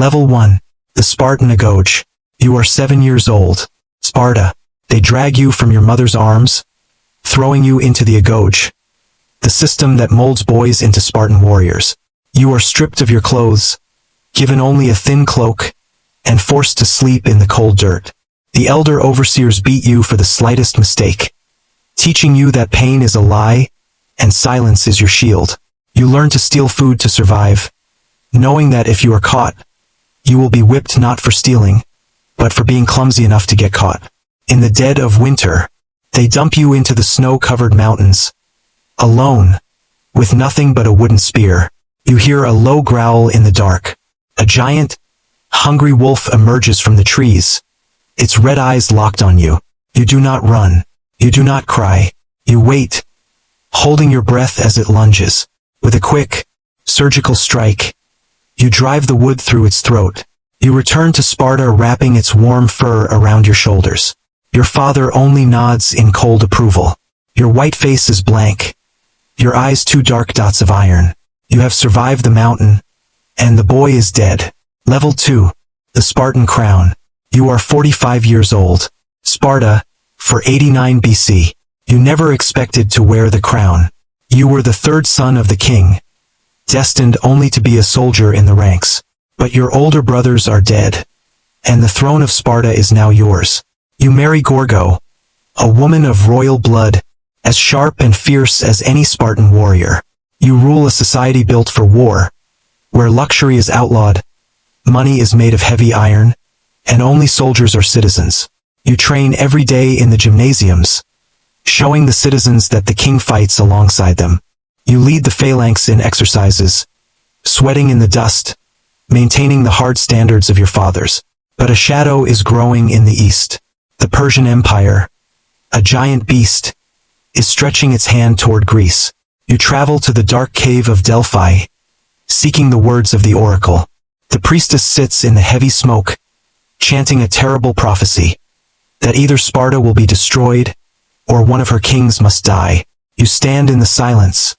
Level 1. The Spartan Agoge. You are 7 years old. Sparta. They drag you from your mother's arms, throwing you into the Agoge, the system that molds boys into Spartan warriors. You are stripped of your clothes, given only a thin cloak, and forced to sleep in the cold dirt. The elder overseers beat you for the slightest mistake, teaching you that pain is a lie, and silence is your shield. You learn to steal food to survive, knowing that if you are caught, you will be whipped not for stealing, but for being clumsy enough to get caught. In the dead of winter, they dump you into the snow-covered mountains, alone, with nothing but a wooden spear. You hear a low growl in the dark. A giant, hungry wolf emerges from the trees, its red eyes locked on you. You do not run. You do not cry. You wait, holding your breath as it lunges. With a quick, surgical strike, you drive the wood through its throat. You return to Sparta wrapping its warm fur around your shoulders. Your father only nods in cold approval. Your white face is blank, your eyes two dark dots of iron. You have survived the mountain, and the boy is dead. Level 2. The Spartan Crown. You are 45 years old. Sparta, for 89 BC. You never expected to wear the crown. You were the third son of the king, destined only to be a soldier in the ranks. But your older brothers are dead, and the throne of Sparta is now yours. You marry Gorgo, a woman of royal blood, as sharp and fierce as any Spartan warrior. You rule a society built for war, where luxury is outlawed, money is made of heavy iron, and only soldiers are citizens. You train every day in the gymnasiums, showing the citizens that the king fights alongside them. You lead the phalanx in exercises, sweating in the dust, maintaining the hard standards of your fathers. But a shadow is growing in the east. The Persian Empire, a giant beast, is stretching its hand toward Greece. You travel to the dark cave of Delphi, seeking the words of the oracle. The priestess sits in the heavy smoke, chanting a terrible prophecy, that either Sparta will be destroyed, or one of her kings must die. You stand in the silence,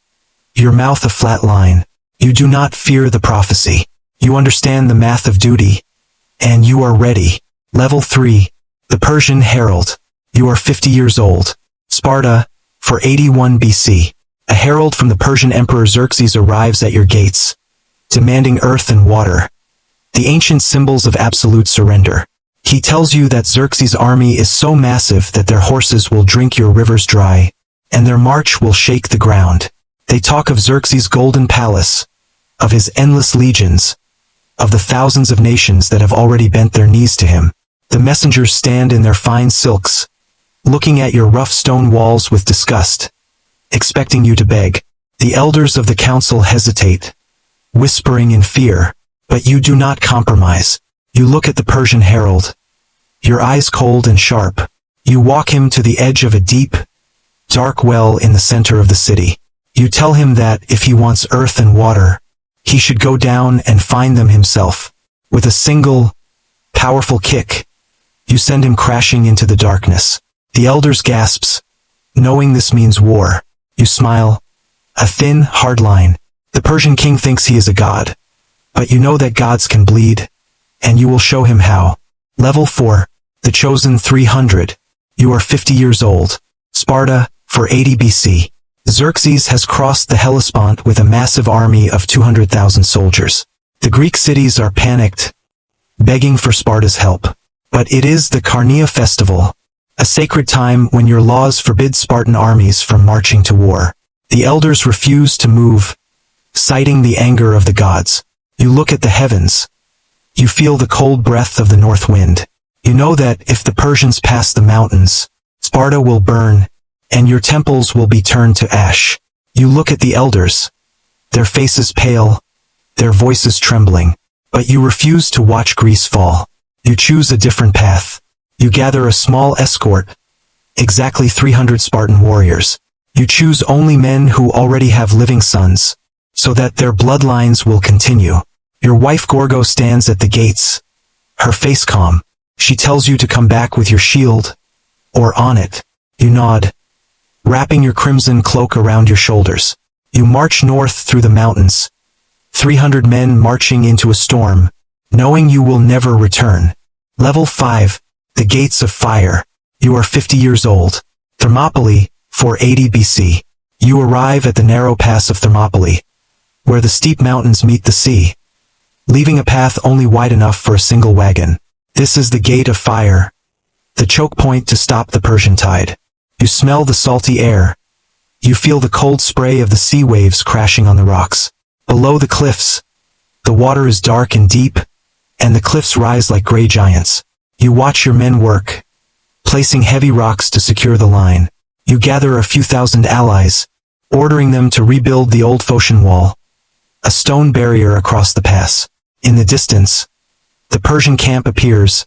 your mouth a flat line. You do not fear the prophecy. You understand the math of duty, and you are ready. Level 3. The Persian Herald. You are 50 years old. Sparta, for 81 BC. A herald from the Persian Emperor Xerxes arrives at your gates, demanding earth and water, the ancient symbols of absolute surrender. He tells you that Xerxes' army is so massive that their horses will drink your rivers dry, and their march will shake the ground. They talk of Xerxes' golden palace, of his endless legions, of the thousands of nations that have already bent their knees to him. The messengers stand in their fine silks, looking at your rough stone walls with disgust, expecting you to beg. The elders of the council hesitate, whispering in fear, but you do not compromise. You look at the Persian herald, your eyes cold and sharp. You walk him to the edge of a deep, dark well in the center of the city. You tell him that if he wants earth and water, he should go down and find them himself. With a single, powerful kick, you send him crashing into the darkness. The elders gasps, knowing this means war. You smile, a thin, hard line. The Persian king thinks he is a god, but you know that gods can bleed, and you will show him how. Level 4. The Chosen 300. You are 50 years old. Sparta, for 80 BC. Xerxes has crossed the Hellespont with a massive army of 200,000 soldiers. The Greek cities are panicked, begging for Sparta's help. But it is the Carnea festival, a sacred time when your laws forbid Spartan armies from marching to war. The elders refuse to move, citing the anger of the gods. You look at the heavens. You feel the cold breath of the north wind. You know that if the Persians pass the mountains, Sparta will burn, and your temples will be turned to ash. You look at the elders, their faces pale, their voices trembling. But you refuse to watch Greece fall. You choose a different path. You gather a small escort, exactly 300 Spartan warriors. You choose only men who already have living sons, so that their bloodlines will continue. Your wife Gorgo stands at the gates, her face calm. She tells you to come back with your shield, or on it. You nod, wrapping your crimson cloak around your shoulders. You march north through the mountains, 300 men marching into a storm, knowing you will never return. Level 5, the Gates of Fire. You are 50 years old. Thermopylae, 480 BC. You arrive at the narrow pass of Thermopylae, where the steep mountains meet the sea, leaving a path only wide enough for a single wagon. This is the Gate of Fire, the choke point to stop the Persian tide. You smell the salty air. You feel the cold spray of the sea waves crashing on the rocks. Below the cliffs, the water is dark and deep, and the cliffs rise like gray giants. You watch your men work, placing heavy rocks to secure the line. You gather a few thousand allies, ordering them to rebuild the old Phocian wall, a stone barrier across the pass. In the distance, the Persian camp appears,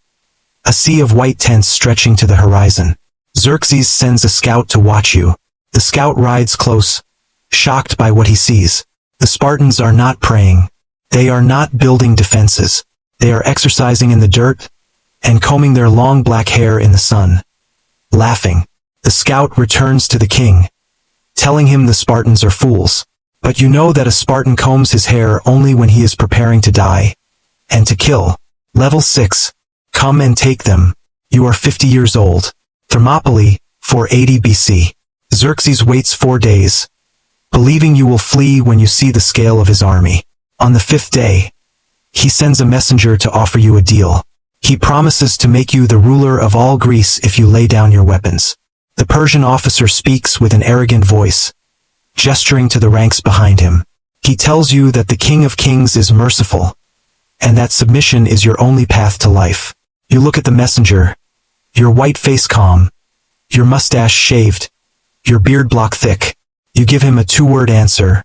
a sea of white tents stretching to the horizon. Xerxes sends a scout to watch you. The scout rides close, shocked by what he sees. The Spartans are not praying. They are not building defenses. They are exercising in the dirt and combing their long black hair in the sun. Laughing, the scout returns to the king, telling him the Spartans are fools. But you know that a Spartan combs his hair only when he is preparing to die and to kill. Level 6. Come and take them. You are 50 years old. Thermopylae, 480 BC. Xerxes waits 4 days, believing you will flee when you see the scale of his army. On the 5th day, he sends a messenger to offer you a deal. He promises to make you the ruler of all Greece if you lay down your weapons. The Persian officer speaks with an arrogant voice, gesturing to the ranks behind him. He tells you that the King of Kings is merciful, and that submission is your only path to life. You look at the messenger, your white face calm, your mustache shaved, your beard block thick. You give him a 2-word answer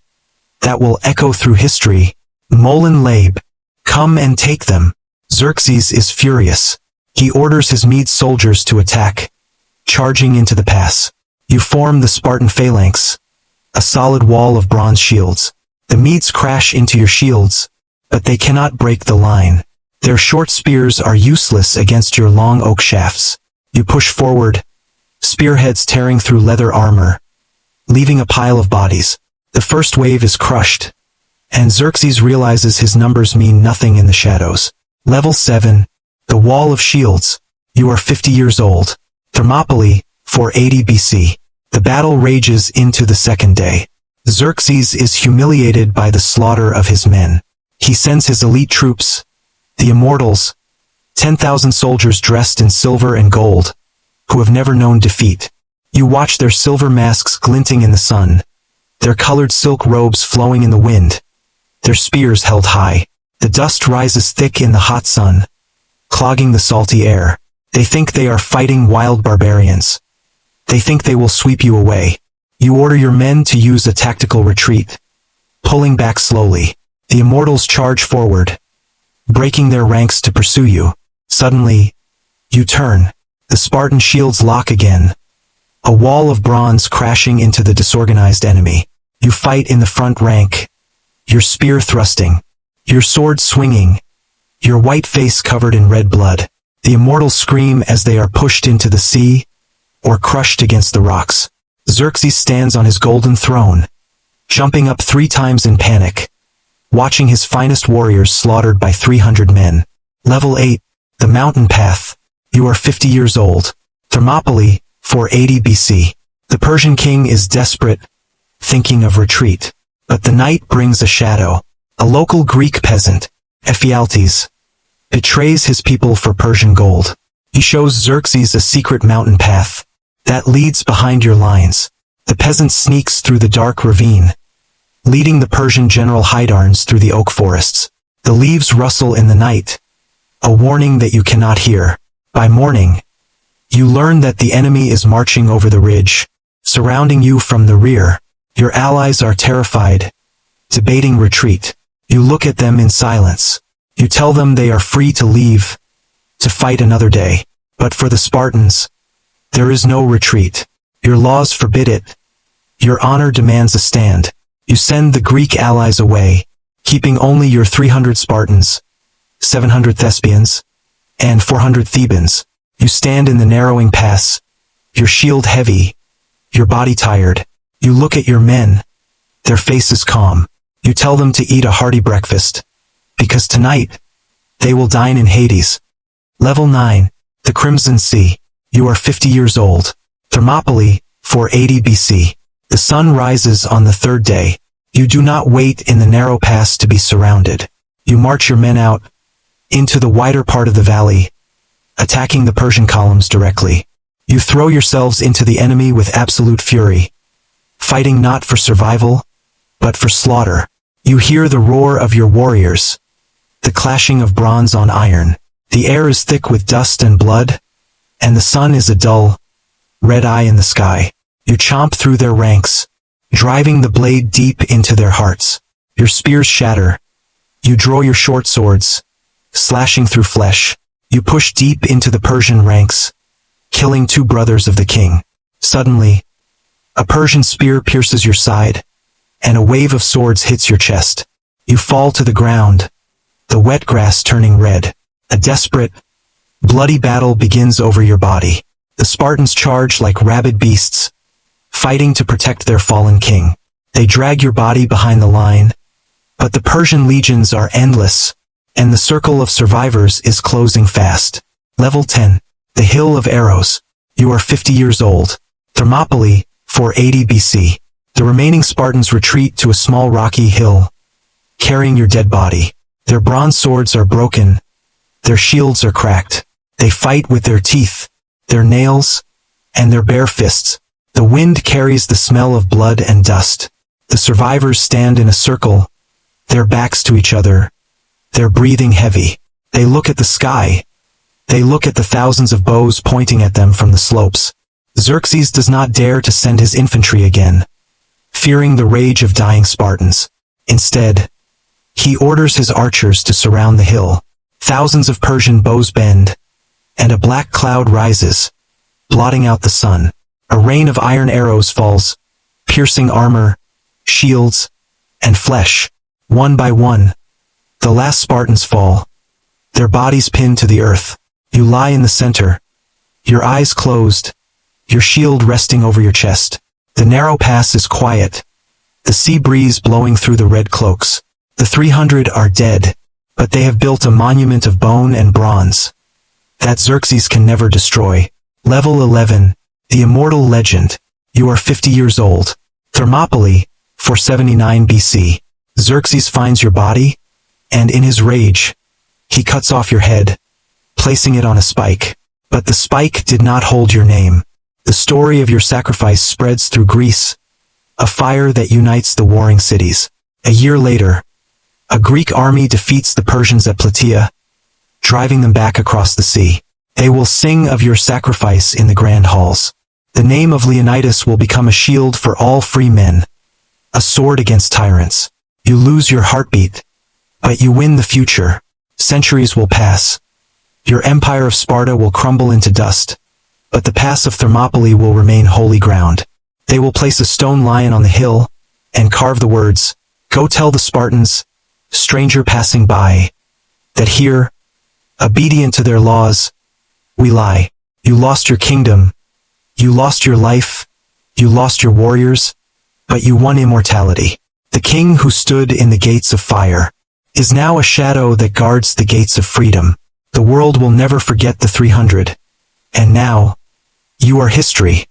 that will echo through history. Molin Labe. Come and take them. Xerxes is furious. He orders his Mede soldiers to attack, charging into the pass. You form the Spartan phalanx, a solid wall of bronze shields. The Medes crash into your shields, but they cannot break the line. Their short spears are useless against your long oak shafts. You push forward, spearheads tearing through leather armor, leaving a pile of bodies. The first wave is crushed, and Xerxes realizes his numbers mean nothing in the shadows. Level 7. The Wall of Shields. You are 50 years old. Thermopylae, 480 BC. The battle rages into the 2nd day. Xerxes is humiliated by the slaughter of his men. He sends his elite troops, the Immortals, 10,000 soldiers dressed in silver and gold, who have never known defeat. You watch their silver masks glinting in the sun, their colored silk robes flowing in the wind, their spears held high. The dust rises thick in the hot sun, clogging the salty air. They think they are fighting wild barbarians. They think they will sweep you away. You order your men to use a tactical retreat, pulling back slowly. The Immortals charge forward, breaking their ranks to pursue you. Suddenly, you turn. The Spartan shields lock again, a wall of bronze crashing into the disorganized enemy. You fight in the front rank, your spear thrusting, your sword swinging, your white face covered in red blood. The Immortals scream as they are pushed into the sea or crushed against the rocks. Xerxes stands on his golden throne, jumping up 3 times in panic, watching his finest warriors slaughtered by 300 men. Level 8. The Mountain Path. You are 50 years old. Thermopylae, 480 BC. The Persian king is desperate, thinking of retreat. But the night brings a shadow. A local Greek peasant, Ephialtes, betrays his people for Persian gold. He shows Xerxes a secret mountain path that leads behind your lines. The peasant sneaks through the dark ravine, leading the Persian general Hydarnes through the oak forests. The leaves rustle in the night, a warning that you cannot hear. By morning, you learn that the enemy is marching over the ridge, surrounding you from the rear. Your allies are terrified, debating retreat. You look at them in silence. You tell them they are free to leave, to fight another day. But for the Spartans, there is no retreat. Your laws forbid it. Your honor demands a stand. You send the Greek allies away, keeping only your 300 Spartans, 700 Thespians, and 400 Thebans. You stand in the narrowing pass, your shield heavy, your body tired. You look at your men, their faces calm. You tell them to eat a hearty breakfast, because tonight, They will dine in Hades. Level 9. The Crimson Sea. You are 50 years old. Thermopylae, 480 BC. The sun rises on the third day. You do not wait in the narrow pass to be surrounded. You march your men out into the wider part of the valley, attacking the Persian columns directly. You throw yourselves into the enemy with absolute fury, fighting not for survival, but for slaughter. You hear the roar of your warriors, the clashing of bronze on iron. The air is thick with dust and blood, and the sun is a dull, red eye in the sky. You chomp through their ranks, driving the blade deep into their hearts. Your spears shatter. You draw your short swords, slashing through flesh. You push deep into the Persian ranks, killing 2 brothers of the king. Suddenly, a Persian spear pierces your side, and a wave of swords hits your chest. You fall to the ground, the wet grass turning red. A desperate, bloody battle begins over your body. The Spartans charge like rabid beasts, fighting to protect their fallen king. They drag your body behind the line, but the Persian legions are endless, and the circle of survivors is closing fast. Level 10. The Hill of Arrows. You are 50 years old. Thermopylae, 480 BC. The remaining Spartans retreat to a small rocky hill, carrying your dead body. Their bronze swords are broken, their shields are cracked. They fight with their teeth, their nails, and their bare fists. The wind carries the smell of blood and dust. The survivors stand in a circle, their backs to each other, their breathing heavy. They look at the sky. They look at the thousands of bows pointing at them from the slopes. Xerxes does not dare to send his infantry again, fearing the rage of dying Spartans. Instead, he orders his archers to surround the hill. Thousands of Persian bows bend, and a black cloud rises, blotting out the sun. A rain of iron arrows falls, piercing armor, shields, and flesh. One by one, the last Spartans fall, their bodies pinned to the earth. You lie in the center, your eyes closed, your shield resting over your chest. The narrow pass is quiet, the sea breeze blowing through the red cloaks. The 300 are dead, but they have built a monument of bone and bronze that Xerxes can never destroy. Level 11. The Immortal Legend. You are 50 years old. Thermopylae, 479 BC. Xerxes finds your body, and in his rage, he cuts off your head, placing it on a spike. But the spike did not hold your name. The story of your sacrifice spreads through Greece, a fire that unites the warring cities. A year later, a Greek army defeats the Persians at Plataea, driving them back across the sea. They will sing of your sacrifice in the grand halls. The name of Leonidas will become a shield for all free men, a sword against tyrants. You lose your heartbeat, but you win the future. Centuries will pass. Your empire of Sparta will crumble into dust, but the pass of Thermopylae will remain holy ground. They will place a stone lion on the hill and carve the words, "Go tell the Spartans, stranger passing by, that here, obedient to their laws, we lie." You lost your kingdom, you lost your life, you lost your warriors, but you won immortality. The king who stood in the gates of fire is now a shadow that guards the gates of freedom. The world will never forget the 300. And now, you are history.